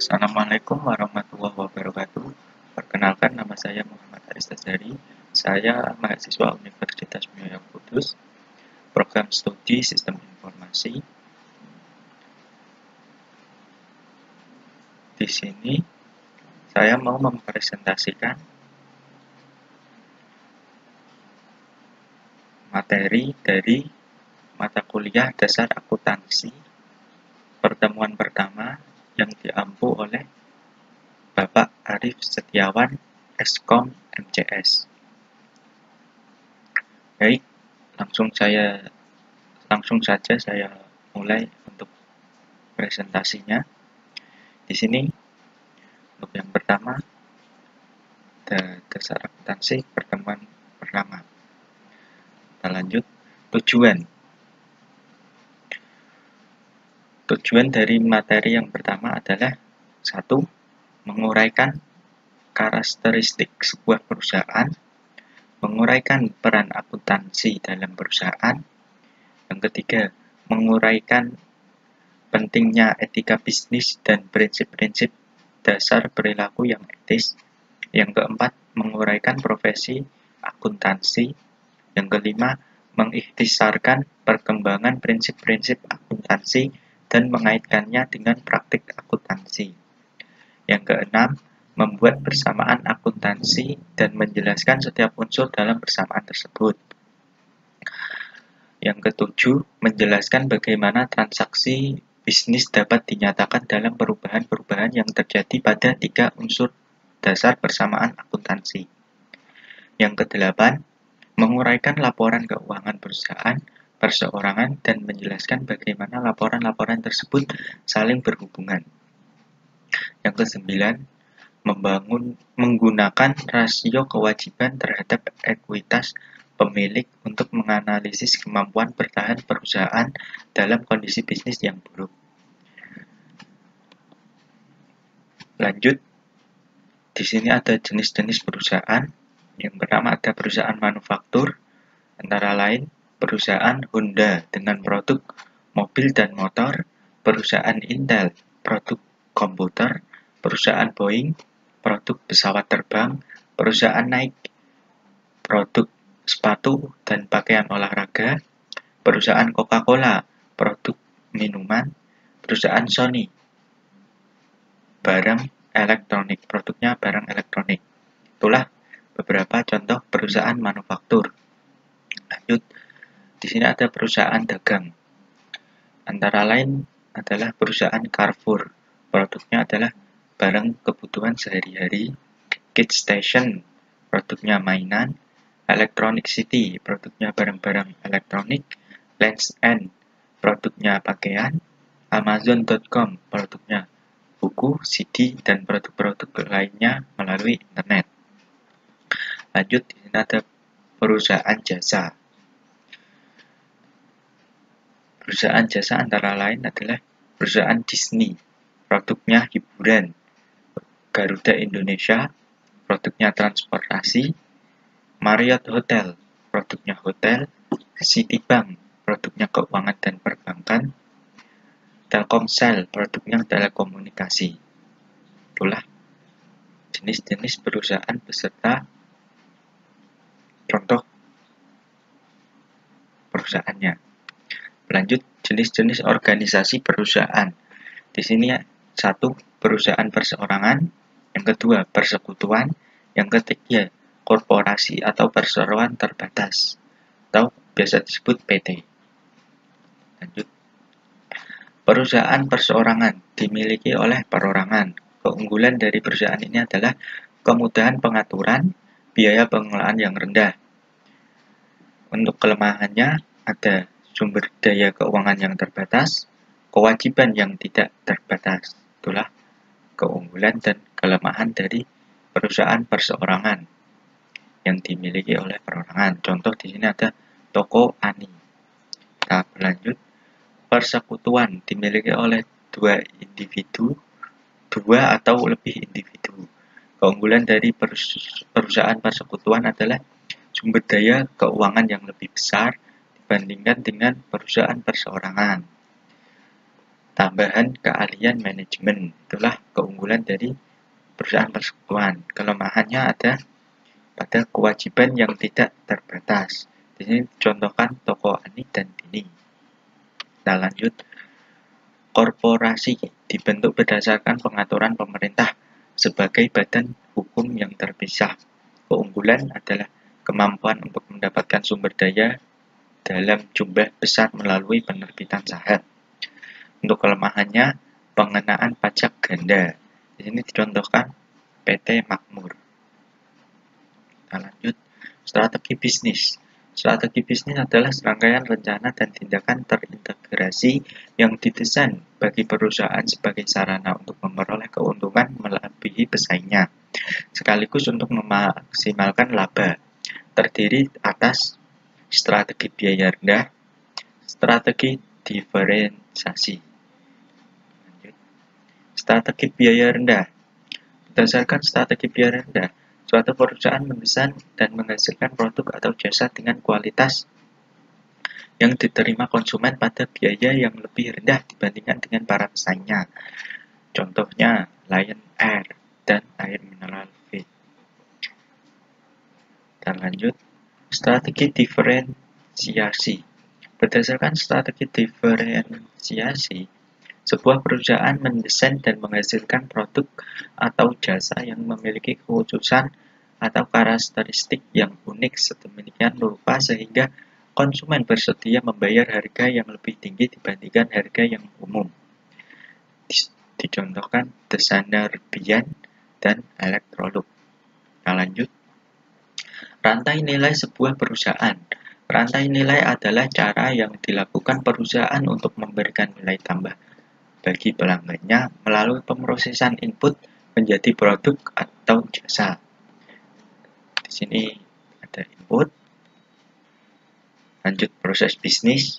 Assalamualaikum warahmatullahi wabarakatuh. Perkenalkan, nama saya Muhammad Aris Tazari. Saya mahasiswa Universitas Muhammad Kudus, program studi Sistem Informasi. Di sini saya mau mempresentasikan materi dari mata kuliah Dasar Akuntansi pertemuan pertama yang diampu oleh Bapak Arif Setiawan, Eskom MCS. Baik, langsung saja saya mulai untuk presentasinya. Di sini untuk yang pertama, Dasar Akuntansi pertemuan pertama. Kita lanjut. Tujuan dari materi yang pertama adalah 1. Menguraikan karakteristik sebuah perusahaan, menguraikan peran akuntansi dalam perusahaan. Yang ketiga, menguraikan pentingnya etika bisnis dan prinsip-prinsip dasar perilaku yang etis. Yang keempat, menguraikan profesi akuntansi. Yang kelima, mengikhtisarkan perkembangan prinsip-prinsip akuntansi dan mengaitkannya dengan praktik akuntansi. Yang keenam, membuat persamaan akuntansi dan menjelaskan setiap unsur dalam persamaan tersebut. Yang ketujuh, menjelaskan bagaimana transaksi bisnis dapat dinyatakan dalam perubahan-perubahan yang terjadi pada 3 unsur dasar persamaan akuntansi. Yang kedelapan, menguraikan laporan keuangan perusahaan, perseorangan, dan menjelaskan bagaimana laporan-laporan tersebut saling berhubungan. Yang kesembilan, menggunakan rasio kewajiban terhadap ekuitas pemilik untuk menganalisis kemampuan bertahan perusahaan dalam kondisi bisnis yang buruk. Lanjut, di sini ada jenis-jenis perusahaan. Yang pertama ada perusahaan manufaktur, antara lain perusahaan Honda dengan produk mobil dan motor, perusahaan Intel, produk komputer, perusahaan Boeing, produk pesawat terbang, perusahaan Nike, produk sepatu dan pakaian olahraga, perusahaan Coca-Cola, produk minuman, perusahaan Sony, barang elektronik, produknya barang elektronik. Itulah beberapa contoh perusahaan manufaktur. Lanjut, di sini ada perusahaan dagang. Antara lain adalah perusahaan Carrefour, produknya adalah barang kebutuhan sehari-hari, KitStation, produknya mainan, Electronic City, produknya barang-barang elektronik, Lands' End, produknya pakaian, Amazon.com, produknya buku, CD, dan produk-produk lainnya melalui internet. Lanjut, di sini ada perusahaan jasa. Perusahaan jasa antara lain adalah perusahaan Disney, produknya hiburan, Garuda Indonesia, produknya transportasi, Marriott Hotel, produknya hotel, Citibank, produknya keuangan dan perbankan, Telkomsel, produknya telekomunikasi. Itulah jenis-jenis perusahaan beserta contoh perusahaannya. Lanjut, jenis-jenis organisasi perusahaan. Di sini 1. Perusahaan perseorangan, yang kedua persekutuan, yang ketiga korporasi atau perseroan terbatas atau biasa disebut PT. Lanjut, perusahaan perseorangan dimiliki oleh perorangan. Keunggulan dari perusahaan ini adalah kemudahan pengaturan, biaya pengelolaan yang rendah. Untuk kelemahannya ada sumber daya keuangan yang terbatas, kewajiban yang tidak terbatas. Itulah keunggulan dan kelemahan dari perusahaan perseorangan yang dimiliki oleh perorangan. Contoh di sini ada toko Ani. Kita berlanjut. Persekutuan dimiliki oleh 2 individu, 2 atau lebih individu. Keunggulan dari perusahaan persekutuan adalah sumber daya keuangan yang lebih besar dibandingkan dengan perusahaan perseorangan. tambahan keahlian manajemen. Itulah keunggulan dari perusahaan persekutuan. Kelemahannya ada pada kewajiban yang tidak terbatas. Di sini contohkan toko Ani dan Dini. Kita lanjut. Korporasi dibentuk berdasarkan pengaturan pemerintah sebagai badan hukum yang terpisah. Keunggulan adalah kemampuan untuk mendapatkan sumber daya dalam jumlah besar melalui penerbitan saham. Untuk kelemahannya, pengenaan pajak ganda. Di sini dicontohkan PT Makmur. Kita lanjut. Strategi bisnis. Strategi bisnis adalah serangkaian rencana dan tindakan terintegrasi yang didesain bagi perusahaan sebagai sarana untuk memperoleh keuntungan melebihi pesaingnya, sekaligus untuk memaksimalkan laba. Terdiri atas strategi biaya rendah, strategi diferensiasi. Strategi biaya rendah. Berdasarkan strategi biaya rendah, suatu perusahaan mendesain dan menghasilkan produk atau jasa dengan kualitas yang diterima konsumen pada biaya yang lebih rendah dibandingkan dengan para pesaingnya. Contohnya Lion Air dan air mineral Fit. Dan lanjut, strategi diferensiasi. Berdasarkan strategi diferensiasi, sebuah perusahaan mendesain dan menghasilkan produk atau jasa yang memiliki kekhususan atau karakteristik yang unik sedemikian rupa sehingga konsumen bersedia membayar harga yang lebih tinggi dibandingkan harga yang umum. Dicontohkan Desainer Bian dan Electrolux. Kita lanjut. Rantai nilai sebuah perusahaan. Rantai nilai adalah cara yang dilakukan perusahaan untuk memberikan nilai tambah bagi pelanggannya melalui pemrosesan input menjadi produk atau jasa. Di sini ada input, lanjut proses bisnis,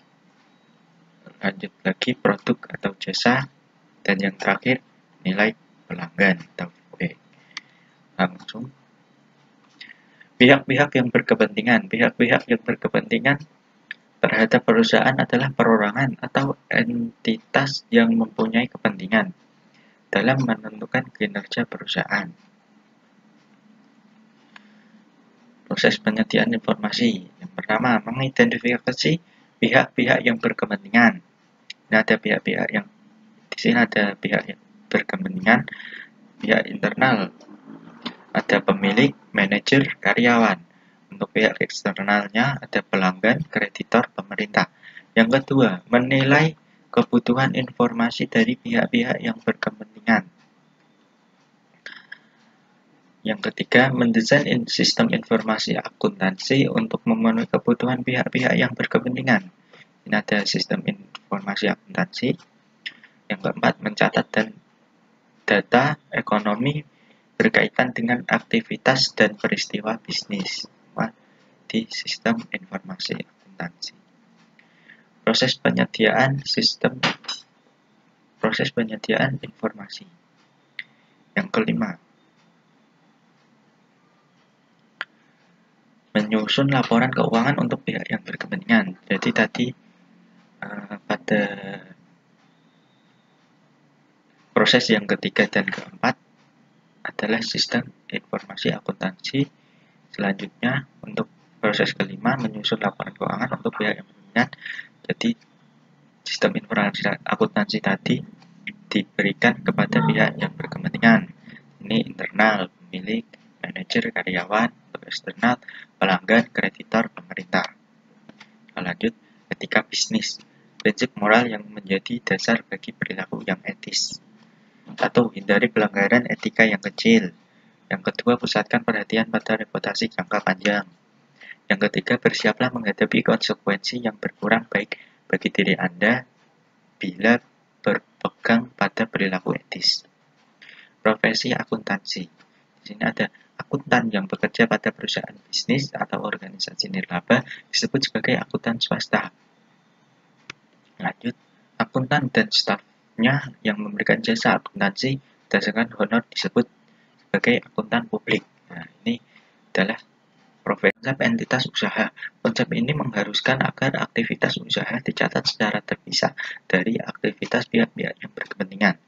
lanjut lagi produk atau jasa, dan yang terakhir nilai pelanggan atau VP. Langsung pihak-pihak yang berkepentingan. Pihak-pihak yang berkepentingan terhadap perusahaan adalah perorangan atau entitas yang mempunyai kepentingan dalam menentukan kinerja perusahaan. Proses penyediaan informasi. Yang pertama, mengidentifikasi pihak-pihak yang berkepentingan. Ini ada pihak-pihak yang di sini ada pihak yang berkepentingan, pihak internal, ada pemilik, manajer, karyawan. Untuk pihak eksternalnya ada pelanggan, kreditor, pemerintah. Yang kedua, menilai kebutuhan informasi dari pihak-pihak yang berkepentingan. Yang ketiga, mendesain sistem informasi akuntansi untuk memenuhi kebutuhan pihak-pihak yang berkepentingan. Ini ada sistem informasi akuntansi. Yang keempat, mencatat dan data ekonomi berkaitan dengan aktivitas dan peristiwa bisnis di sistem informasi akuntansi. Proses penyediaan informasi. Yang kelima, menyusun laporan keuangan untuk pihak yang berkepentingan. Jadi tadi pada proses yang ketiga dan keempat adalah sistem informasi akuntansi. Selanjutnya untuk proses kelima, menyusun laporan keuangan untuk pihak yang berkepentingan. Jadi sistem informasi akuntansi tadi diberikan kepada pihak yang berkepentingan. Ini internal, pemilik, manajer, karyawan, eksternal, pelanggan, kreditor, pemerintah. Lanjut, etika bisnis. Prinsip moral yang menjadi dasar bagi perilaku yang etis. 1. Hindari pelanggaran etika yang kecil. Yang kedua, pusatkan perhatian pada reputasi jangka panjang. Yang ketiga, bersiaplah menghadapi konsekuensi yang berkurang baik bagi diri Anda bila berpegang pada perilaku etis. Profesi akuntansi. Di sini ada akuntan yang bekerja pada perusahaan bisnis atau organisasi nirlaba disebut sebagai akuntan swasta. Lanjut, akuntan dan stafnya yang memberikan jasa akuntansi berdasarkan honor disebut sebagai akuntan publik. Nah, ini adalah Konsep entitas usaha. Konsep ini mengharuskan agar aktivitas usaha dicatat secara terpisah dari aktivitas pihak-pihak yang berkepentingan.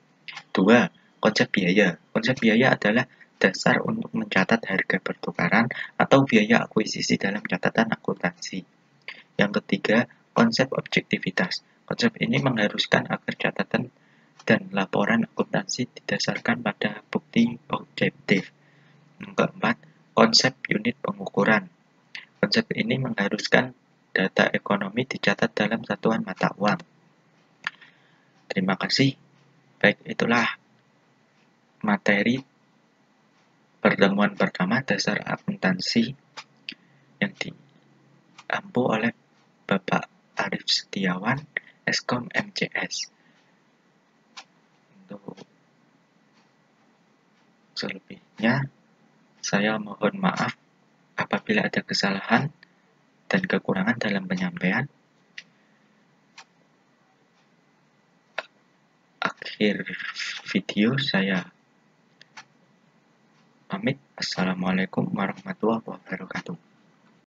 2. Konsep biaya. Konsep biaya adalah dasar untuk mencatat harga pertukaran atau biaya akuisisi dalam catatan akuntansi. Yang ketiga, konsep objektivitas. Konsep ini mengharuskan agar catatan dan laporan akuntansi didasarkan pada bukti objektif. Yang keempat, konsep unit pengukuran. Konsep ini mengharuskan data ekonomi dicatat dalam satuan mata uang. Terima kasih. Baik, itulah materi pertemuan pertama dasar akuntansi yang diampu oleh Bapak Arif Setiawan, Eskom MCS. Untuk selebihnya, saya mohon maaf apabila ada kesalahan dan kekurangan dalam penyampaian. Akhir video saya pamit. Assalamualaikum warahmatullahi wabarakatuh.